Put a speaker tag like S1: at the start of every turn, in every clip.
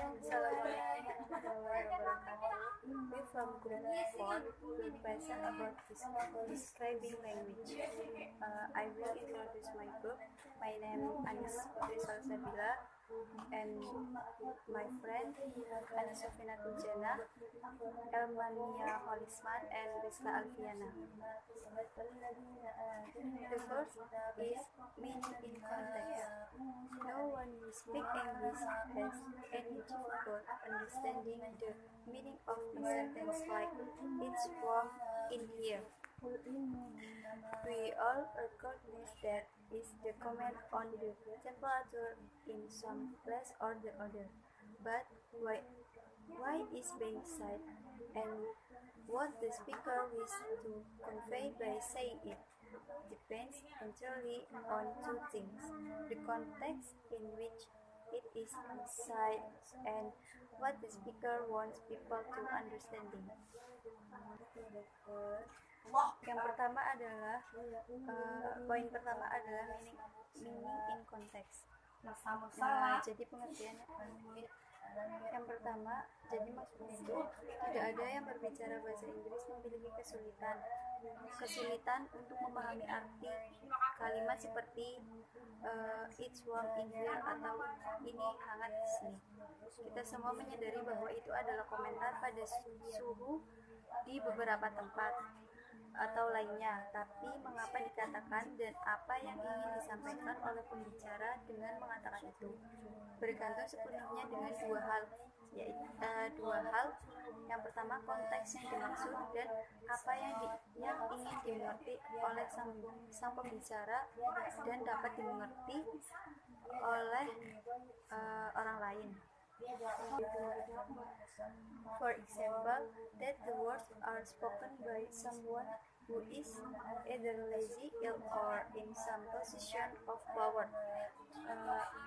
S1: Assalamualaikum warahmatullahi wabarakatuh. We from group 4 will present about describing language. I will introduce my group. My name is Putri Salsabila and my friend Sofinatul Janah, Elmania Kholisman and Riska alfiana. The first is meaning in context. No one who speaks English has any difficult understanding the meaning of a sentence like "it's warm in here." We all recognize that is the comment on the temperature in some place or the other. But why is being said, and what the speaker wishes to convey by saying it depends entirely on two things: the context in which it is said and what the speaker wants people to understanding. Yang pertama adalah poin pertama adalah meaning in context. Jadi pengertiannya yang pertama, jadi maksudnya itu tidak ada yang berbicara bahasa Inggris memiliki kesulitan untuk memahami arti kalimat seperti it's warm in here atau ini hangat di sini. Kita semua menyadari bahwa itu adalah komentar pada suhu di beberapa tempat atau lainnya, tapi mengapa dikatakan dan apa yang ingin disampaikan oleh pembicara dengan mengatakan itu bergantung sepenuhnya dengan dua hal, yaitu yang pertama konteks yang dimaksud dan apa yang ingin dimengerti oleh sang pembicara dan dapat dimengerti oleh orang lain. For example, that the words are spoken by someone who is either lazy, ill, or in some position of power.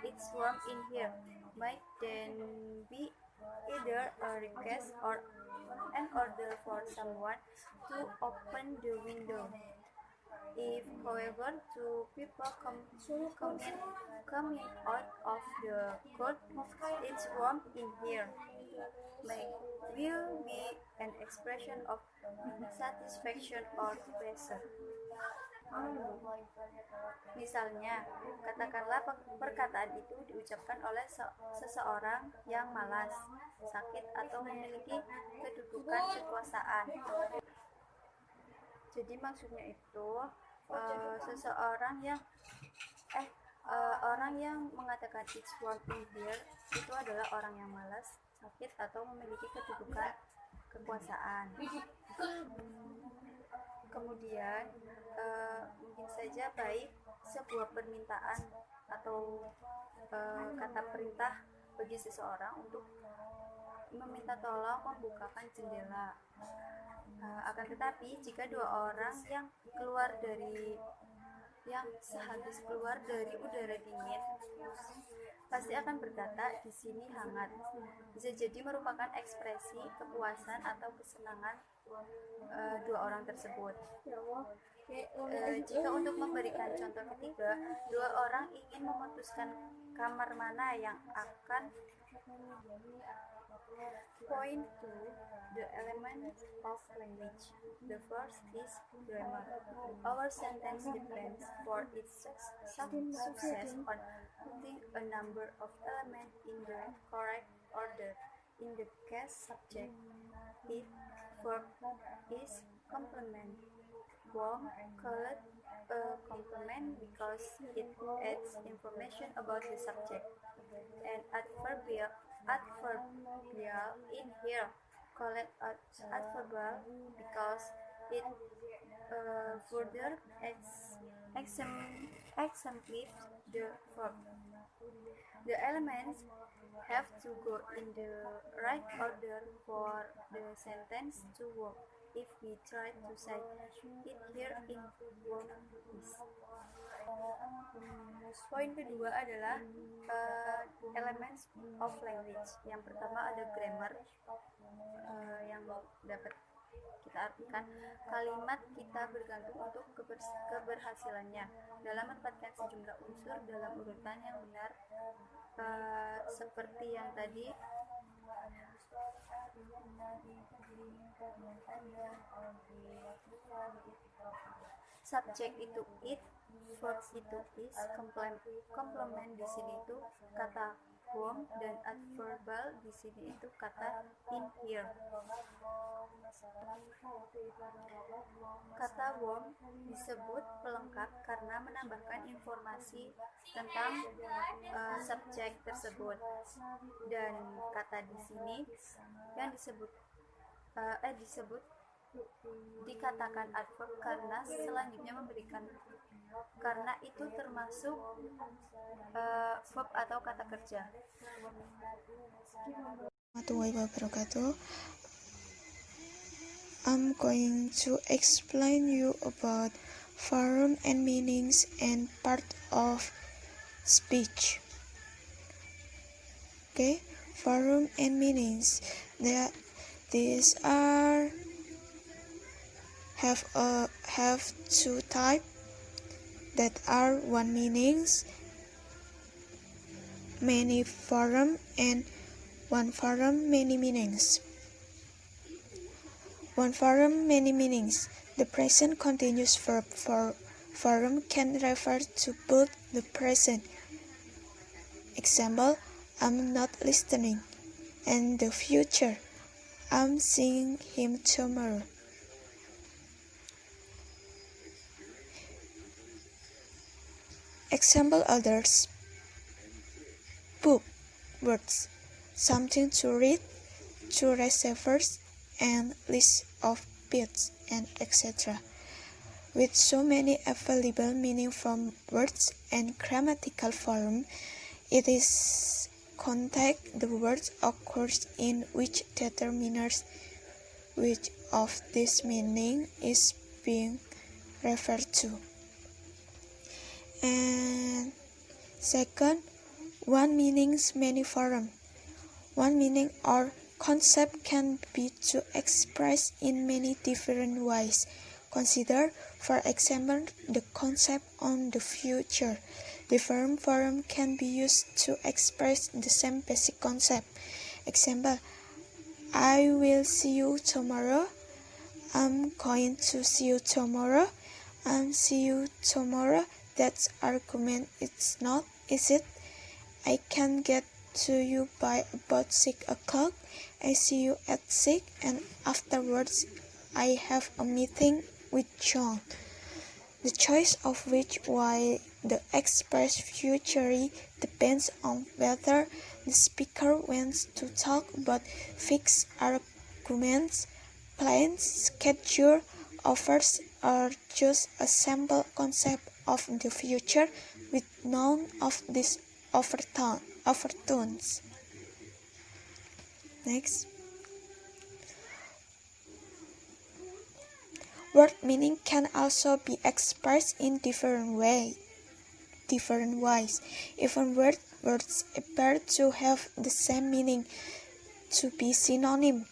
S1: It's warm in here might then be either a request or an order for someone to open the window. If, however, two people coming out of the cold, it's warm in here, will be an expression of satisfaction or pleasure. Misalnya, katakanlah perkataan itu diucapkan oleh seseorang yang malas, sakit, atau memiliki kedudukan kekuasaan. Jadi maksudnya itu orang yang mengatakan it's warm in here itu adalah orang yang malas, sakit, atau memiliki kedudukan kekuasaan. Kemudian mungkin saja baik sebuah permintaan atau kata perintah bagi seseorang untuk meminta tolong membukakan jendela. Akan tetapi jika dua orang yang sehabis keluar dari udara dingin pasti akan berkata di sini hangat, bisa jadi merupakan ekspresi kepuasan atau kesenangan dua orang tersebut. Jika untuk memberikan contoh ketiga, dua orang ingin memutuskan kamar mana yang akan point to the element of language. The first is grammar. Our sentence depends for its success on putting a number of elements in the correct order. In the case subject, it verb is complement. Warm, cold, a complement because it adds information about the subject. And adverbial in here, call it adverbial because it further exemplifies the verb. The elements have to go in the right order for the sentence to work. If we try to say it here in one piece. Poin kedua adalah elements of language. Yang pertama ada grammar, yang dapat kita artikan kalimat kita bergantung untuk keberhasilannya dalam menempatkan sejumlah unsur dalam urutan yang benar, seperti yang tadi Subjek itu it, verb itu is, komplement di sini itu kata warm, dan adverbal di sini itu kata in here. Kata warm disebut pelengkap karena menambahkan informasi tentang subjek tersebut, dan kata di sini yang disebut dikatakan adverb karena selanjutnya memberikan, karena itu termasuk verb atau kata kerja.
S2: I'm going to explain you about form and meanings and part of speech. Okay, form and meanings. These have two types that are one meanings, many form, and one form, many meanings. One form, many meanings. The present continuous verb form can refer to both the present, example, I'm not listening, and the future, I'm seeing him tomorrow. Example others: book, words, something to read, to receive, and list of bits, and etc. With so many available meaning from words and grammatical form, it is context the word occurs in which determines which of this meaning is being referred to. And second, one meanings, many form. One meaning or concept can be to express in many different ways. Consider, for example, the concept on the future. Different form can be used to express the same basic concept. Example, I will see you tomorrow. I'm going to see you tomorrow. See you tomorrow. That's argument. It's not, is it? I can get to you by about 6 o'clock. I see you at 6, and afterwards I have a meeting with John. The choice of which way the expressed future depends on whether the speaker wants to talk about fixed arguments, plans, schedule, offers, or just a simple concept of the future with none of these overtones. Next. Word meaning can also be expressed in different ways. Even words appear to have the same meaning, to be synonym.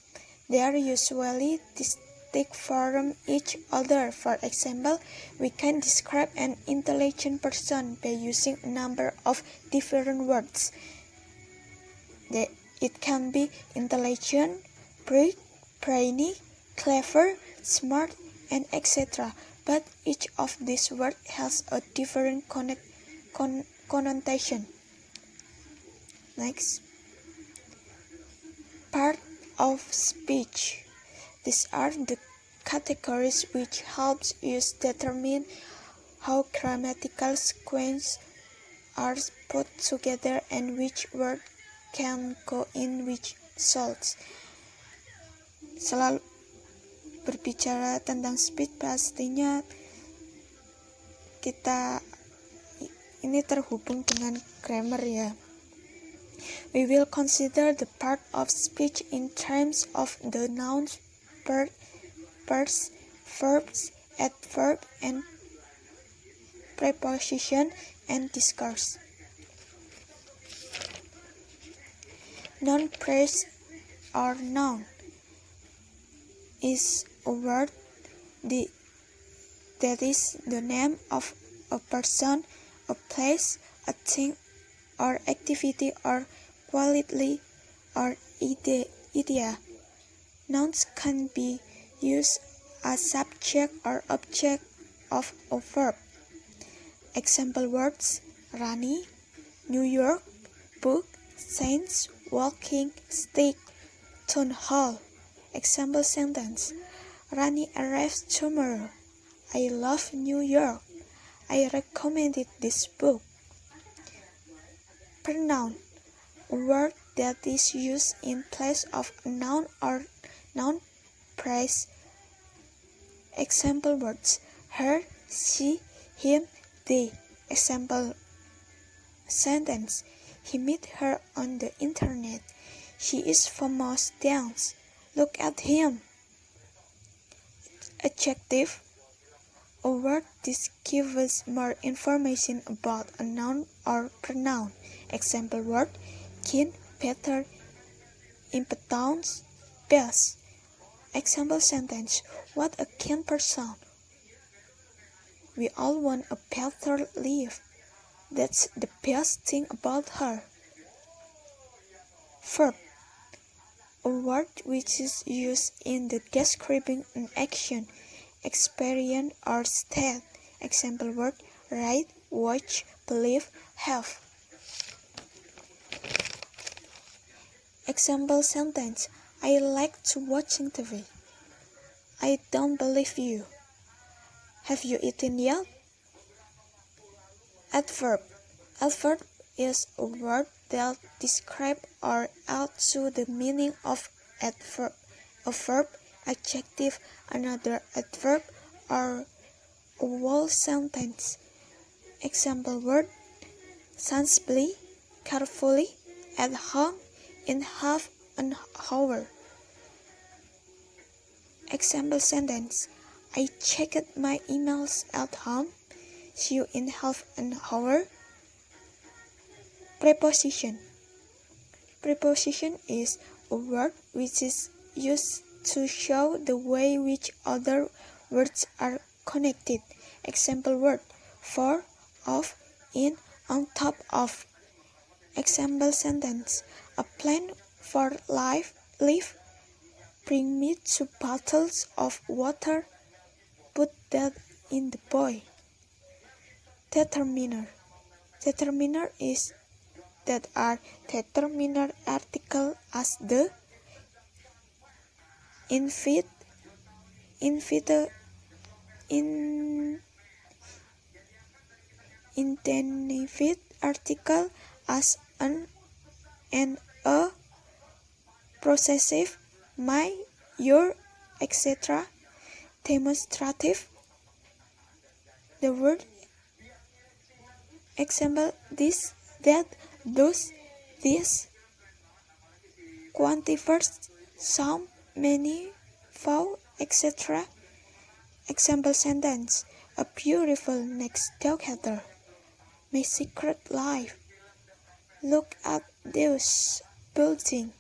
S2: They are usually distinct from each other. For example, we can describe an intelligent person by using a number of different words. It can be intelligent, bright, brainy, clever, smart, and etc. But each of these words has a different connotation. Next. Part of speech. These are the categories which helps us determine how grammatical sequences are put together and which word can go in which salts. Selalu berbicara tentang speech, pastinya kita ini terhubung dengan grammar ya. We will consider the part of speech in terms of the nouns, verbs, adverb, and preposition and discourse. Noun phrase or noun is a word that is the name of a person, a place, a thing, or activity, or quality, or idea. Nouns can be used as subject or object of a verb. Example words: Rani, New York, book, saints, walking, stick, town hall. Example sentence: Rani arrives tomorrow. I love New York. I recommended this book. Pronoun: a word that is used in place of a noun or noun phrase. Example words: her, she, him, they. Example sentence: he met her on the internet. She is famous dance. Look at him. Adjective: a word that gives more information about a noun or pronoun. Example word: keen, better, impotence, best. Example sentence: what a keen person. We all want a better life. That's the best thing about her. Verb: a word which is used in the describing an action, experience, or state. Example word: write, watch, believe, have. Example sentence: I like to watching TV. I don't believe you. Have you eaten yet? Adverb: adverb is a word that describes or adds to the meaning of adverb. A verb, adjective, another adverb, or a whole sentence. Example word: sensibly, carefully, at home, in half an hour. Example sentence: I checked my emails at home. See you in half an hour. Preposition: preposition is a word which is used to show the way which other words are connected. Example word: for, of, in, on top of. Example sentence: a plan for life, live. Bring me 2 bottles of water. Put that in the boy. Determiner: determiner is that are determiner article as the, indefinite article as an and a, possessive, my, your, etc. Demonstrative: the word. Example: this, that, those, this. Quantifiers: some, many, few, etc. Example sentence: a beautiful next together. My secret life. Look at those buildings.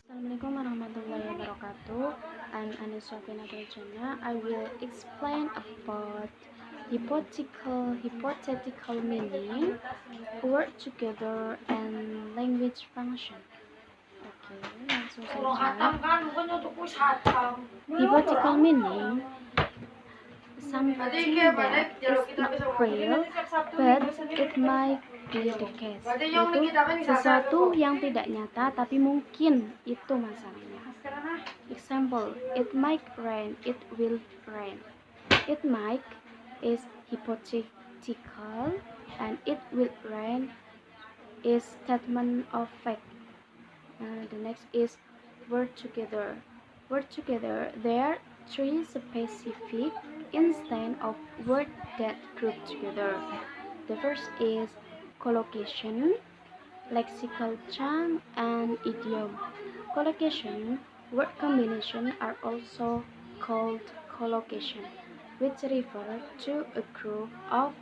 S3: Assalamualaikum warahmatullahi wabarakatuh. I'm Sofinatul Janah. I will explain about hypothetical meaning, word together, and language function. Oke, langsung saja. Hypothetical meaning: something that is not real, but it might be the case. Yaitu sesuatu yang tidak nyata, tapi mungkin itu masalahnya. Example: it might rain, it will rain. It might is hypothetical, and it will rain is statement of fact. The next is word together. Word together, there are 3 specific instances of words that group together. The first is collocation, lexical charm, and idiom. Collocation, word combinations are also called collocation, which refer to a group of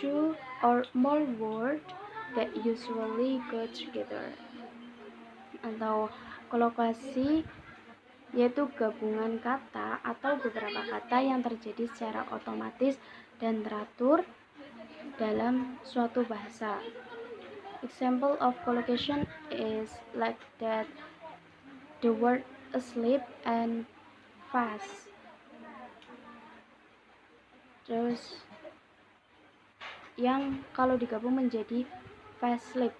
S3: 2 or more words that usually go together. Atau kolokasi yaitu gabungan kata atau beberapa kata yang terjadi secara otomatis dan teratur dalam suatu bahasa. Example of collocation is like that the word asleep and fast. Terus yang kalau digabung menjadi fast sleep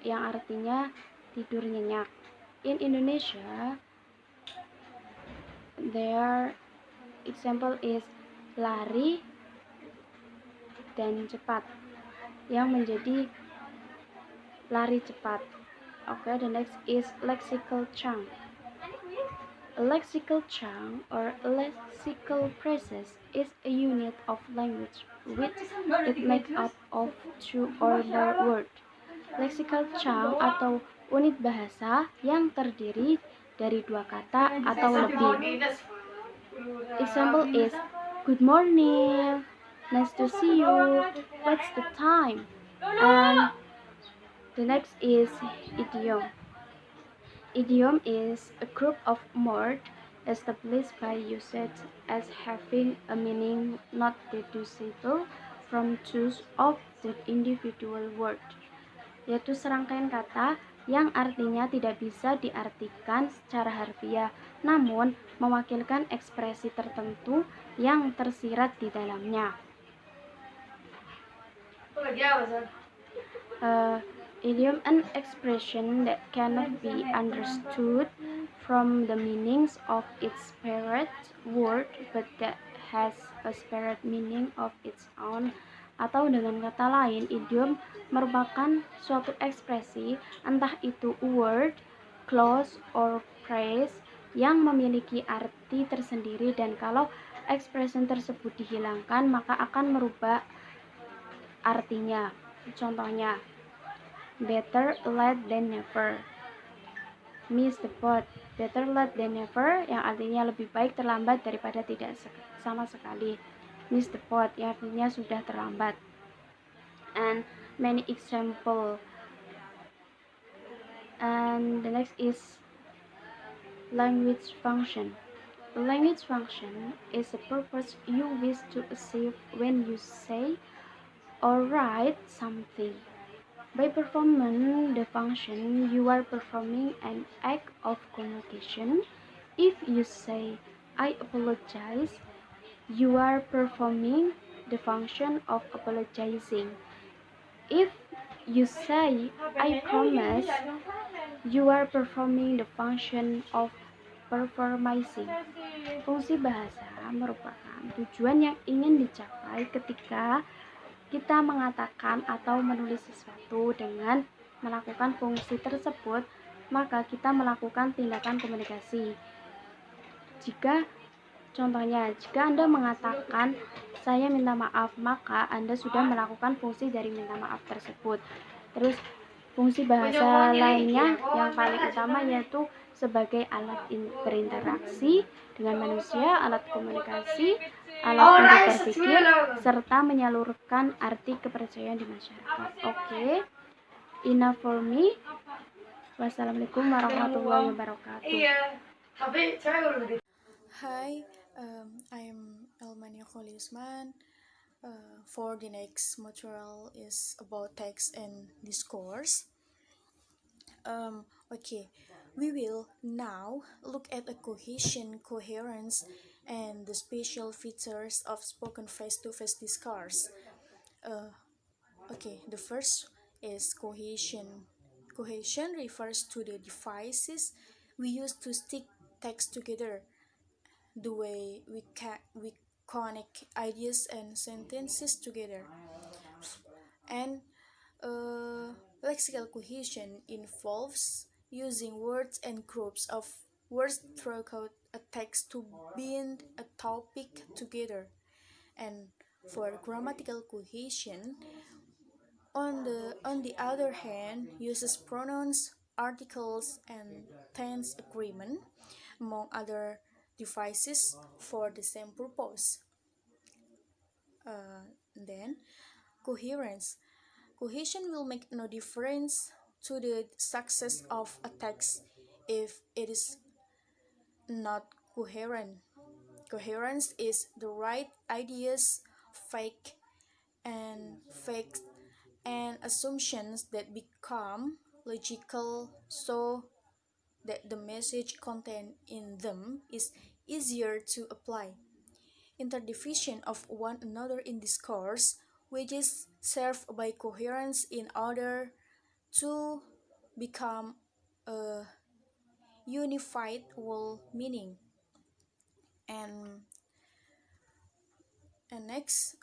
S3: yang artinya tidur nyenyak. In Indonesia, their example is lari dan cepat yang menjadi lari cepat. Okay, the next is lexical chunk. A lexical chunk or lexical process is a unit of language which it makes up of two or more words. Lexical chunk atau unit bahasa yang terdiri dari dua kata atau lebih. Example is good morning, nice to see you, what's the time, and the next is idiom. Idiom is a group of words established by usage as having a meaning not deducible from choice of the individual word, yaitu serangkaian kata yang artinya tidak bisa diartikan secara harfiah, namun mewakilkan ekspresi tertentu yang tersirat di dalamnya. Idiom an expression that cannot be understood from the meanings of its parent word but that has a separate meaning of its own. Atau dengan kata lain, idiom merupakan suatu ekspresi, entah itu word, clause, or phrase yang memiliki arti tersendiri, dan kalau expression tersebut dihilangkan maka akan merubah artinya. Contohnya, better late than never. Miss the boat. Better late than never yang artinya lebih baik terlambat daripada tidak sama sekali. Miss the boat yang artinya sudah terlambat. And many example. And the next is language function. Language function is a purpose you wish to achieve when you say or write something. By performing the function, you are performing an act of communication. If you say, I apologize, you are performing the function of apologizing. If you say, I promise, you are performing the function of performing. Fungsi bahasa merupakan tujuan yang ingin dicapai ketika kita mengatakan atau menulis sesuatu. Dengan melakukan fungsi tersebut, maka kita melakukan tindakan komunikasi. Contohnya, jika Anda mengatakan saya minta maaf, maka Anda sudah melakukan fungsi dari minta maaf tersebut. Terus fungsi bahasa lainnya yang paling utama yaitu sebagai alat berinteraksi dengan manusia, alat komunikasi, alat untuk berpikir, serta menyalurkan arti kepercayaan di masyarakat. Oke, enough for me. Wassalamualaikum warahmatullahi wabarakatuh.
S2: Hi, I'm Elmania Kholisman. For the next material is about text and discourse. Okay, we will now look at the cohesion, coherence, and the special features of spoken face-to-face discourse. Okay, the first is cohesion. Cohesion refers to the devices we use to stick text together, the way we connect ideas and sentences together. And lexical cohesion involves using words and groups of words throughout a text to bind a topic together. And for grammatical cohesion, on the other hand, uses pronouns, articles, and tense agreement, among other devices for the same purpose. Then, coherence. Cohesion will make no difference to the success of a text if it is
S4: not coherent. Coherence is the right ideas, fake and facts and assumptions that become logical so that the message contained in them is easier to apply. Interdivision of one another in discourse, which is served by coherence in order to become a unified whole meaning. And next,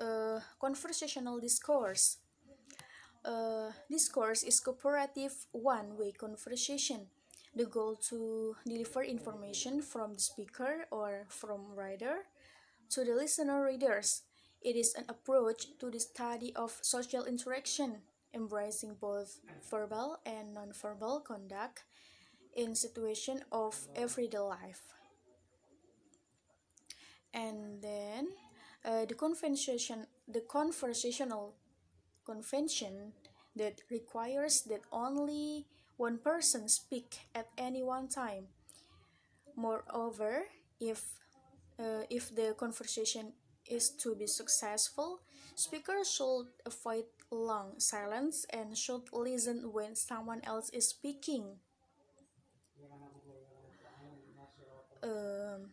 S4: conversational discourse. Discourse is cooperative one-way conversation. The goal to deliver information from the speaker or from writer to the listener readers. It is an approach to the study of social interaction, embracing both verbal and nonverbal conduct in situation of everyday life. And then the conversational convention that requires that only one person speak at any one time. Moreover, if the conversation is to be successful, speakers should avoid long silence and should listen when someone else is speaking. Um,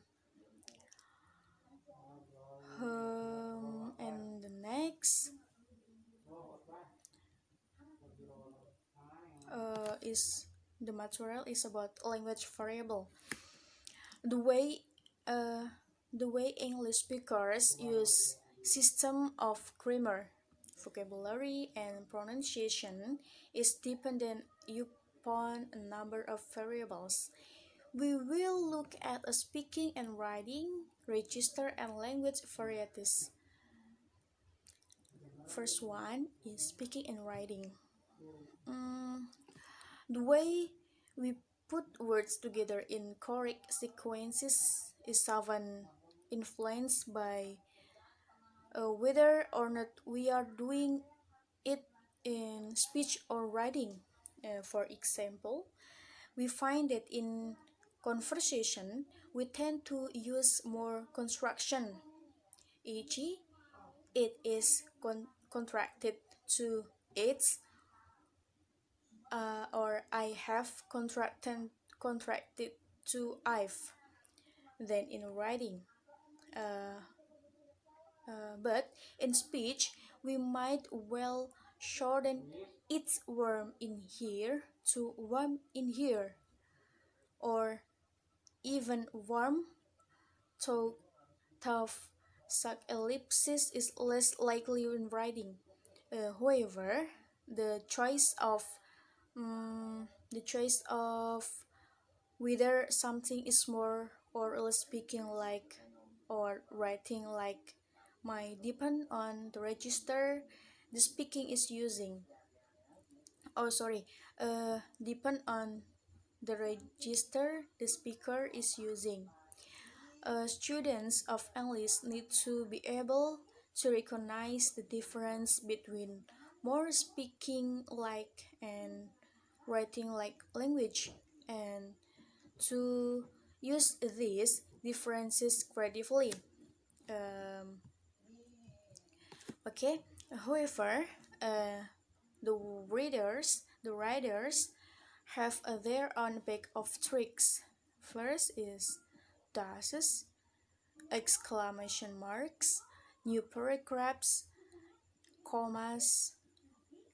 S4: and the next is the material is about language variable. The way uh, the way English speakers use system of grammar, vocabulary, and pronunciation is dependent upon a number of variables. We will look at a speaking and writing, register, and language varieties. First one is speaking and writing. Mm, the way we put words together in correct sequences is often influenced by whether or not we are doing it in speech or writing. For example, we find that in conversation we tend to use more construction, e.g., it is contracted to it's, or I have contracted to I've, than in writing. Uh, but in speech, we might well shorten it's warm in here to warm in here, or even warm to tough. Such ellipsis is less likely in writing. However, the choice of whether something is more or less speaking like or writing like might depend on the register the speaking is using. Oh, sorry. Depend on the register the speaker is using. Students of English need to be able to recognize the difference between more speaking like and writing like language and to use these differences creatively. Um, okay, however, the writers have their own bag of tricks. First is dashes, exclamation marks, new paragraphs, commas,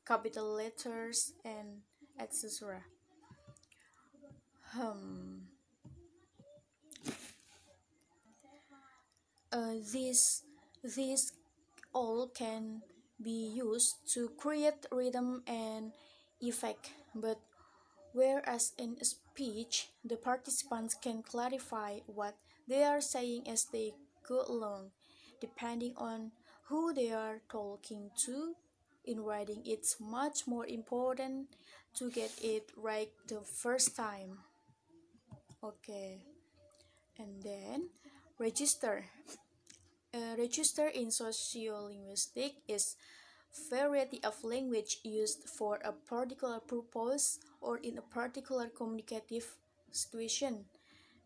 S4: capital letters, and etc. Hmm. These all can be used to create rhythm and effect, but whereas in speech, the participants can clarify what they are saying as they go along, depending on who they are talking to. In writing, it's much more important to get it right the first time. Okay, and then register. Register in sociolinguistics is variety of language used for a particular purpose or in a particular communicative situation.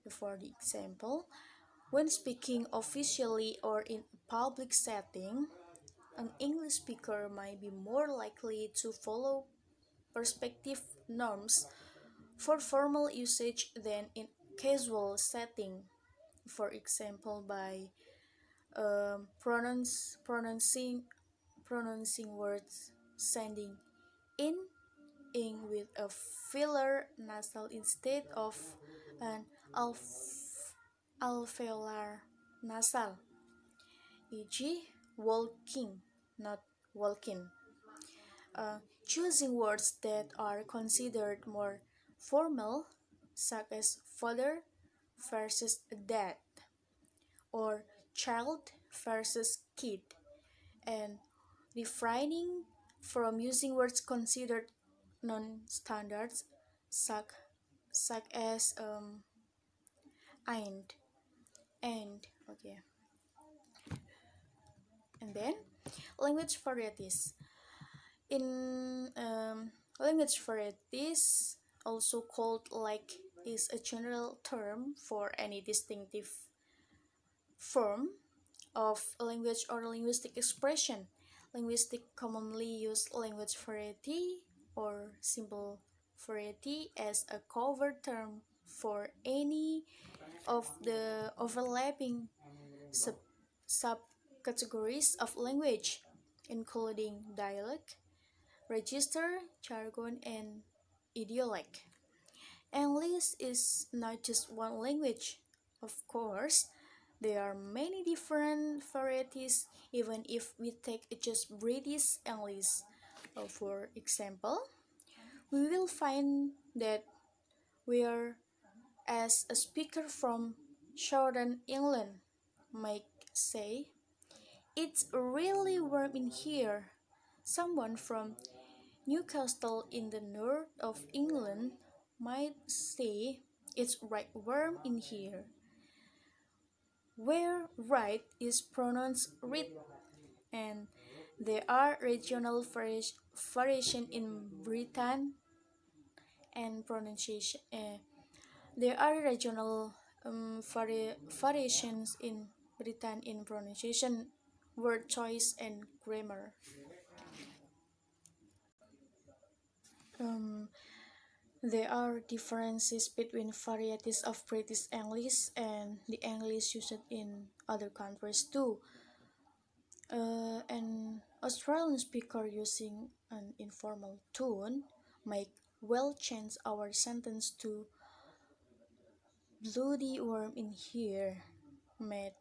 S4: For the example, when speaking officially or in a public setting, an English speaker might be more likely to follow perspective norms for formal usage than in casual setting. For example, by pronouncing words sounding in ing with a filler nasal instead of an alveolar nasal, e.g., walking, not walking. Choosing words that are considered more formal, such as father versus dad, or child versus kid, and refraining from using words considered non-standards, such as and okay. And then language varieties. In language varieties, also called like, is a general term for any distinctive form of language or linguistic expression. Linguistic commonly use language variety or simple variety as a cover term for any of the overlapping subcategories of language, including dialect, register, jargon, and idiolect. English is not just one language. Of course, there are many different varieties, even if we take just British English. For example, we will find that we are as a speaker from Southern England might say, "It's really warm in here." Someone from Newcastle in the north of England might say, "It's right warm in here," where right is pronounced "rit," and there are regional variation in Britain and pronunciation. There are regional variations in Britain in pronunciation, word choice, and grammar. Um, there are differences between varieties of British English and the English used in other countries too. An Australian speaker using an informal tone might well change our sentence to "bloody warm in here," mate,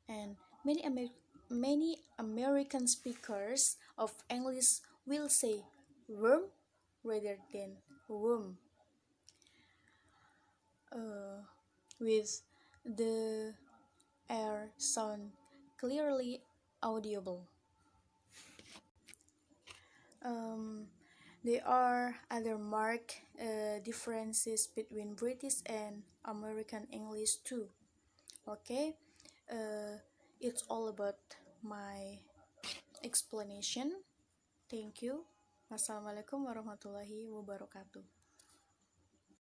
S4: and many American speakers of English will say "worm" rather than "worm," with the R sound clearly audible. There are other marked differences between British and American English too. Okay, it's all about my explanation. Thank you. Wassalamualaikum warahmatullahi wabarakatuh.